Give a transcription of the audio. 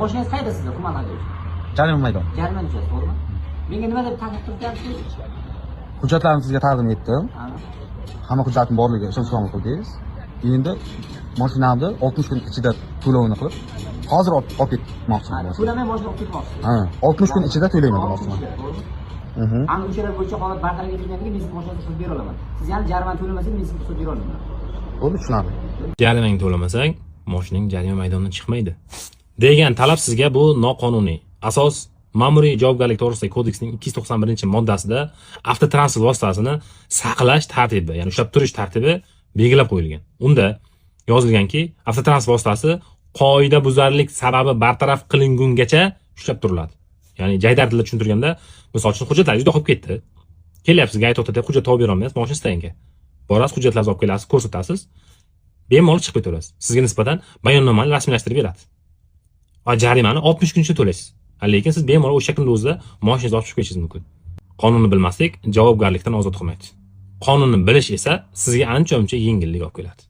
Mashinangiz qayerda sizda? Tuman haydovchi. Jarima maydon. Jarima uchasiz, to'g'rimi? Menga nima deb taklif qilyapsiz? Hujjatlarimni sizga taqdim etdim. Hamma hujjatim borligiga ishonch hosil qildingiz. Endi mashinamni 60 kun ichida to'lovini qilib, hozir olib ketmoqchiman. To'lamay mashina olib ketmoqchisiz. Ha, 60 kun ichida to'layman demoqchiman. Ana o'shalar bo'yicha holat bartaraf etilgandan keyin men sizga mashinani sotib bera olaman. Siz yana jarimani to'lamasangiz men sizga sotib bera olmayman. Bo'ldi, tushunarli. Jarimang to'lamasang, mashinang jarima maydonidan chiqmaydi degan talab sizga bu noqonuniy. Asos Ma'muriy javobgarlik to'g'risidagi kodeksning 291-moddasida avtotransport vositasini saqlash tartibi, ya'ni ushlab turish tartibi belgilab qo'yilgan. Unda yozilganki, avtotransport vositasi qoidabuzarlik sababi bartaraf qilingungacha ushlab turiladi. Ya'ni jaydar tilda tushuntirganda, misol uchun hujjatlaringiz juda qolib ketdi. Kelyapsiz, g'ayt to'xtatib hujjat olib bera olmaysiz, mashina istayinga. Borasiz, hujjatlaringizni olib kelasiz, ko'rsatasiz. Bemalol chiqib ketaverasiz. Sizga nisbatan bayonnomani rasmiylashtirib beradi. Va jarimani 60 kun ichida to'laysiz. Lekin siz bemalol o'sha kunning o'zida mashinangizni olib chiqib ketishingiz mumkin. Qonunni bilmaslik javobgarlikdan ozod qilmaydi. Qonunni bilish esa sizga ancha-muncha yengillik olib keladi.